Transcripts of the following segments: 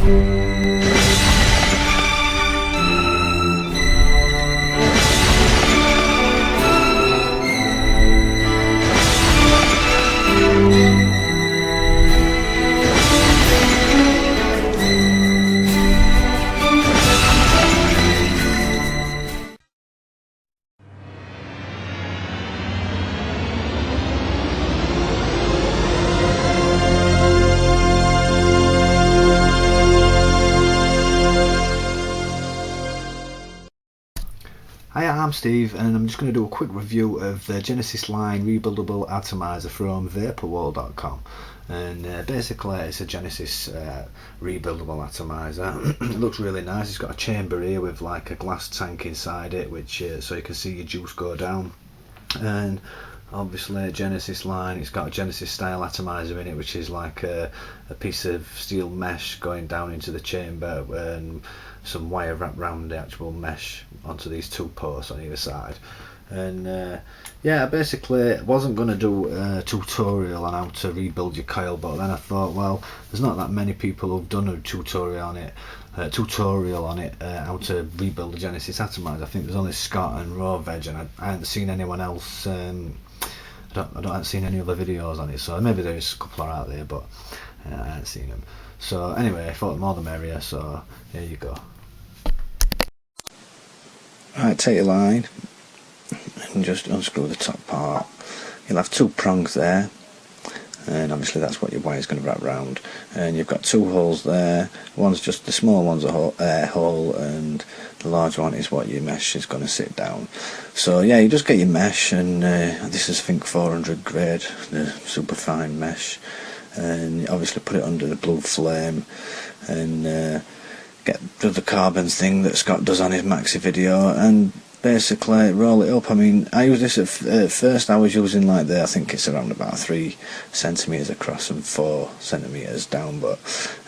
Hi, I'm Steve, and I'm just going to do a quick review of the Genesis line Rebuildable Atomiser from vaporwall.com. And basically it's a Genesis rebuildable atomizer. It looks really nice. It's got a chamber here with like a glass tank inside it, which so you can see your juice go down. And obviously a Genesis line, it's got a Genesis style atomizer in it, which is like a piece of steel mesh going down into the chamber and some wire wrapped around the actual mesh onto these two posts on either side. And yeah, basically wasn't going to do a tutorial on how to rebuild your coil, but then I thought, well, there's not that many people who've done a tutorial on it how to rebuild a Genesis atomizer. I think there's only Scott and Roveg, and I haven't seen anyone else. I haven't seen any other videos on it, so maybe there's a couple are out there, but I haven't seen them. So anyway, I thought the more the merrier, so here you go. Right, take your line and just unscrew the top part. You'll have two prongs there, and obviously that's what your wire is going to wrap around. And you've got two holes there. One's just, the small one's a hole, and the large one is what your mesh is going to sit down. So yeah, you just get your mesh, and this is I think 400 grade, the super fine mesh, and obviously put it under the blue flame, and do the carbon thing that Scott does on his maxi video, and basically roll it up. I mean, I use this at first. I was using like I think it's around about 3 centimeters across and 4 centimeters down, but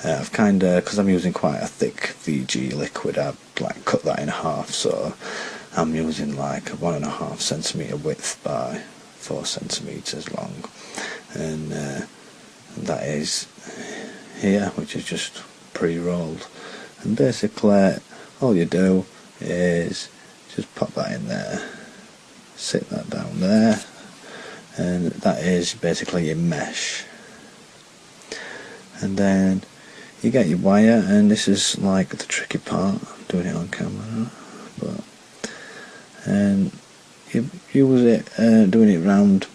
I've kind of, because I'm using quite a thick VG liquid, I've like cut that in half, so I'm using like a 1.5 centimeter width by 4 centimeters long, and that is here, which is just pre-rolled. And basically all you do is just pop that in there, sit that down there, and that is basically your mesh. And then you get your wire, and this is like the tricky part, I'm doing it on camera, but and you use it doing it round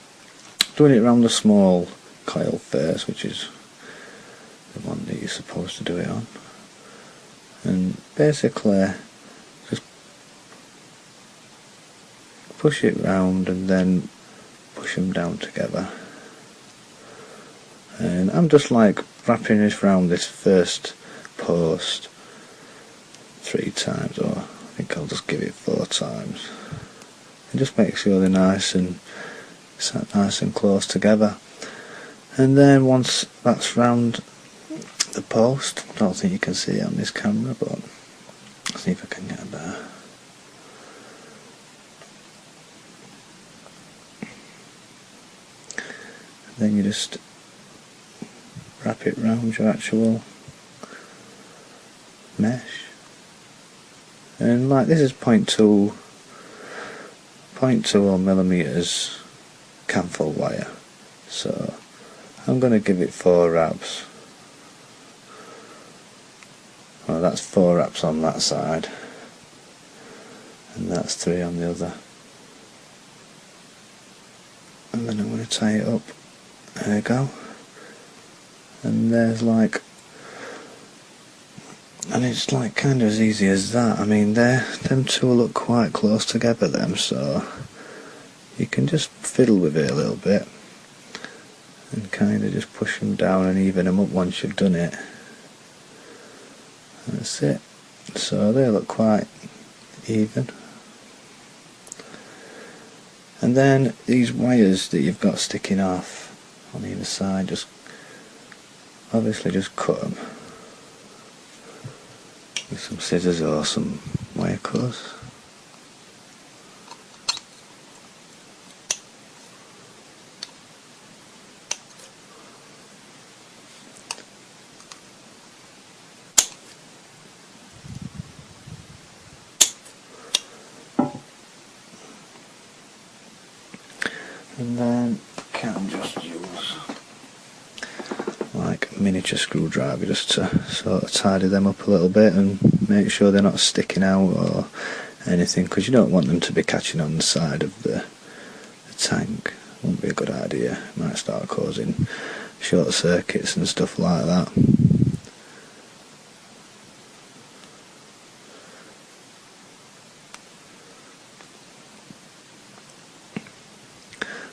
the small coil first, which is the one that you're supposed to do it on, and basically just push it round and then push them down together. And I'm just like wrapping this round this first post 3 times, or I think I'll just give it 4 times. It just makes sure they're nice and close together. And then once that's round the post, I don't think you can see it on this camera, but I'll see if I can get there. And then you just wrap it round your actual mesh, and like this is 0.2 millimeters camphor wire, so I'm going to give it 4 wraps. Well, that's 4 wraps on that side, and that's 3 on the other. And then I'm going to tie it up. There you go. And there's like, and it's like kind of as easy as that. I mean, them two look quite close together, them, so you can just fiddle with it a little bit and kind of just push them down and even them up once you've done it. That's it. So they look quite even. And then these wires that you've got sticking off on either side, just obviously just cut them with some scissors or some wire cutters. And then you can just use like a miniature screwdriver just to sort of tidy them up a little bit and make sure they're not sticking out or anything, because you don't want them to be catching on the side of the tank. Wouldn't be a good idea. It might start causing short circuits and stuff like that.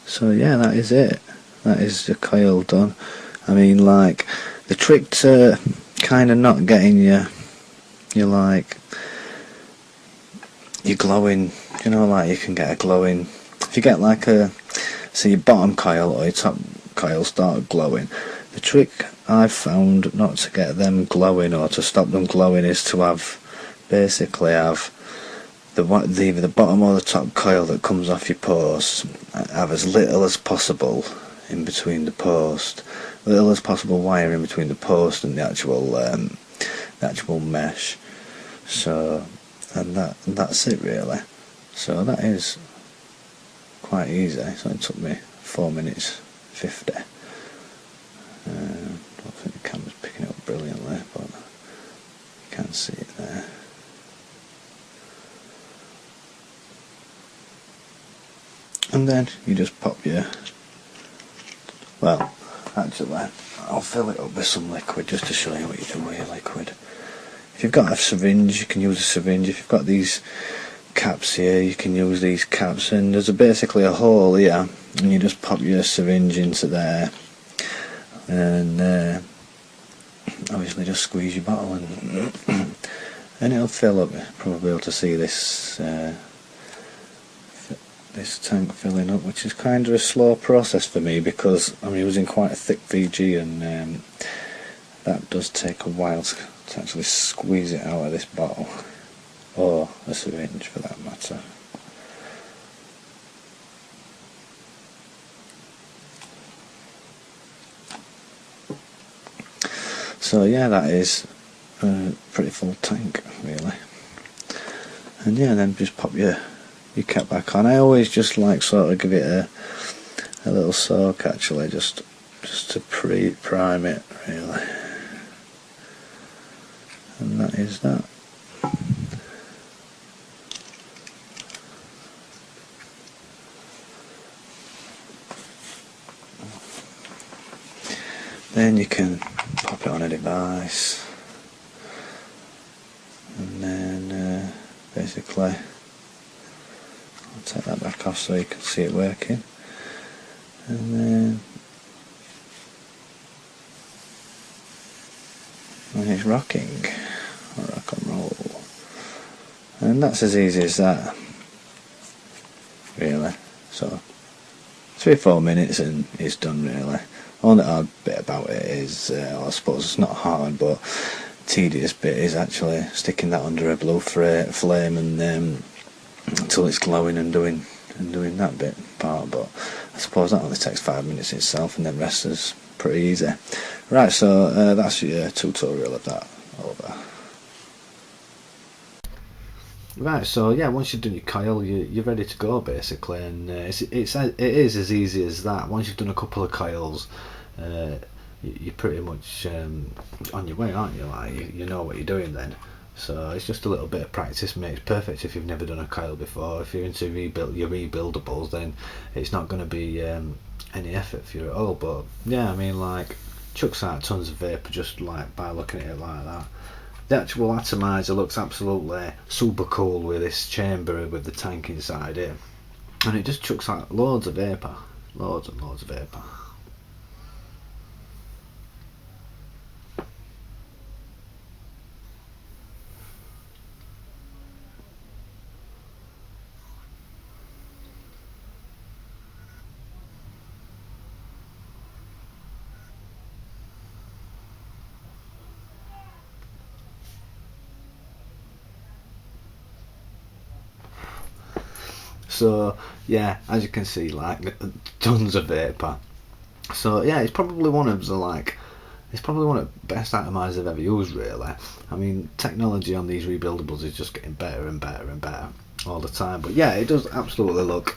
So yeah, that is it. That is the coil done. I mean, like, the trick to kind of not getting your glowing, you know, like you can get a glowing, if you get like so your bottom coil or your top coil start glowing, the trick I've found not to get them glowing or to stop them glowing is to basically have either the bottom or the top coil that comes off your post, have as little as possible in between the post, little as possible wire in between the post and the actual mesh. So, and that's it really. So that is quite easy. So it took me 4 minutes 50. I don't think the camera's picking it up brilliantly, but you can see it there. And then you just pop your, well, actually I'll fill it up with some liquid just to show you what you do with your liquid. If you've got a syringe, you can use a syringe. If you've got these caps here, you can use these caps, and there's basically a hole here, and you just pop your syringe into there, and obviously just squeeze your bottle and it'll fill up. You'll probably be able to see this this tank filling up, which is kind of a slow process for me because I'm using quite a thick VG, and that does take a while to actually squeeze it out of this bottle, or a syringe for that matter. So yeah, that is a pretty full tank really. And yeah, then just pop your cap back on. I always just like sort of give it a little soak actually, just to prime it really. And that is that. Then you can pop it on a device, and then basically I'll take that back off so you can see it working, and then it's rocking, rock and roll, and that's as easy as that really. So 3-4 minutes and it's done really. Only hard bit about it is, I suppose it's not hard, but tedious bit is actually sticking that under a blue flame and until it's glowing and doing that bit part. But I suppose that only takes 5 minutes itself, and then rest is pretty easy. Right, so that's your tutorial of that over. Right, so yeah, once you've done your coil, you're ready to go basically, and it is as easy as that. Once you've done a couple of coils, you're pretty much on your way, aren't you? Like you know what you're doing then. So it's just a little bit of practice makes perfect. If you've never done a coil before, if you're into your rebuildables, then it's not going to be any effort for you at all. But yeah, I mean, like, chucks out tons of vapour just like by looking at it like that. The actual atomizer looks absolutely super cool with this chamber with the tank inside it, and it just chucks out loads of vapour, loads and loads of vapour. So yeah, as you can see, like, tons of vapour. So yeah, it's probably one of the best atomizers I've ever used really. I mean, technology on these rebuildables is just getting better and better and better all the time. But yeah, it does absolutely look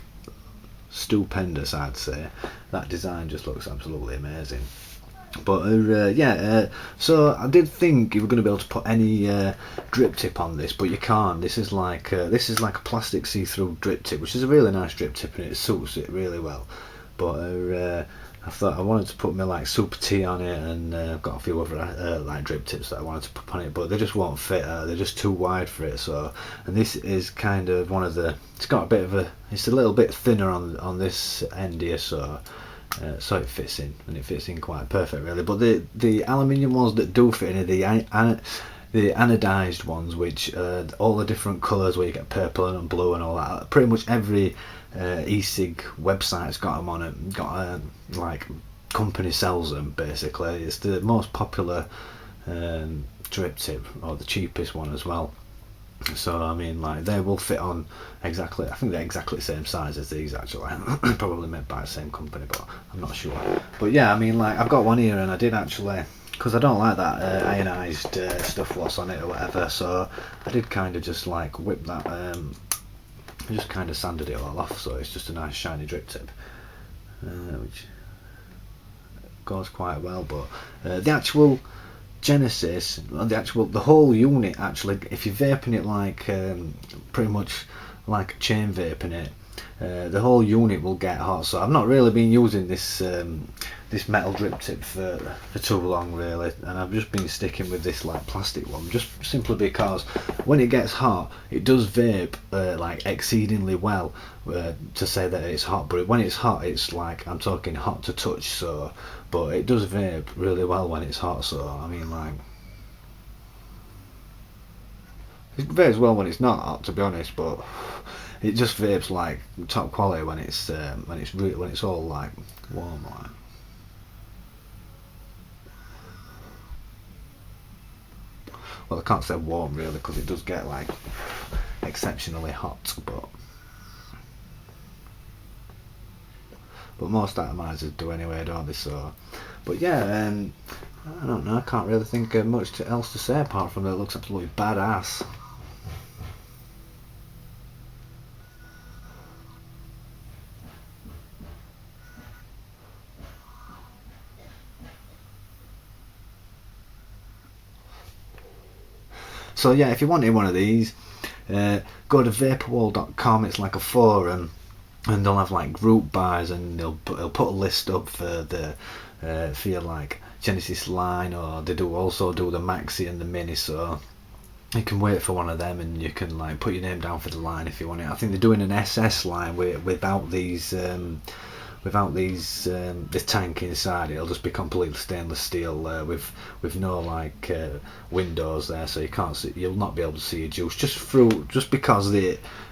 stupendous, I'd say. That design just looks absolutely amazing. But so I did think you were going to be able to put any drip tip on this, but you can't. This is like a plastic see-through drip tip, which is a really nice drip tip, and it suits it really well. But I thought I wanted to put my like Super T on it, and I've got a few other like drip tips that I wanted to put on it, but they just won't fit. They're just too wide for it. So, and this is kind of one of the. It's got a bit of a. It's a little bit thinner on this end here, so it fits in, and it fits in quite perfect, really. But the aluminium ones that do fit in are the anodized ones, which all the different colours where you get purple and blue and all that. Pretty much every e-cig website's got them on it. Got like company sells them basically. It's the most popular drip tip, or the cheapest one as well. So I mean, like, they will fit on exactly. I think they're exactly the same size as these actually. Probably made by the same company, but I'm not sure. But yeah, I mean, like, I've got one here, and I did actually, because I don't like that ionized stuff what's on it or whatever. So I did kind of just like whip that. I just kind of sanded it all off, so it's just a nice shiny drip tip, which goes quite well. But the actual Genesis, the whole unit actually, if you're vaping it like pretty much like a chain vaping it, the whole unit will get hot. So I've not really been using this this metal drip tip for too long really, and I've just been sticking with this like plastic one, just simply because when it gets hot it does vape like exceedingly well, to say that it's hot, but when it's hot it's like, I'm talking hot to touch. So but it does vape really well when it's hot. So I mean, like, it vapes well when it's not hot, to be honest, but it just vapes like top quality when it's all like warm. Like, well, I can't say warm really, because it does get like exceptionally hot, but most atomizers do anyway, don't they? So, but yeah, I don't know. I can't really think of much else to say apart from that it looks absolutely badass. So yeah, if you wanted one of these, go to vaporwall.com. It's like a forum, and they'll have like group buys, and they'll put a list up for the for your like Genesis line, or they also do the Maxi and the Mini. So you can wait for one of them, and you can like put your name down for the line if you want it. I think they're doing an SS line without these. This tank inside. It'll just be completely stainless steel with no like windows there, so you'll not be able to see your juice just because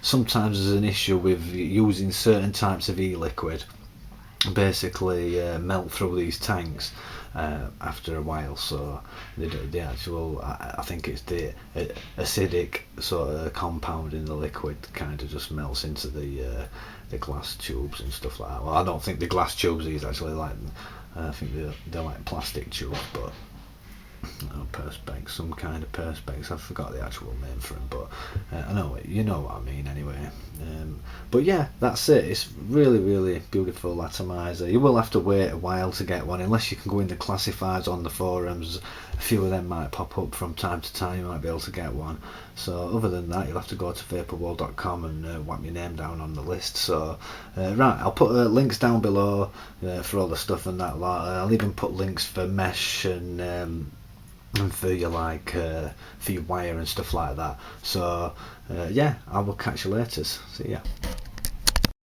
sometimes there's an issue with using certain types of e-liquid, basically melt through these tanks after a while. So the actual, I think it's the acidic sort of compound in the liquid kind of just melts into the glass tubes and stuff like that. Well, I don't think the glass tubes these actually like. I think they're like plastic tubes, but perspex, some kind of perspex. I forgot the actual name for them, but I know you know what I mean anyway. But yeah, that's it. It's really, really beautiful atomizer. You will have to wait a while to get one, unless you can go in the classifieds on the forums. A few of them might pop up from time to time. You might be able to get one. So other than that, you'll have to go to vaporwall.com and whack your name down on the list. So right, I'll put links down below for all the stuff and that lot. I'll even put links for mesh and for your like for your wire and stuff like that. So yeah, I will catch you later. See ya.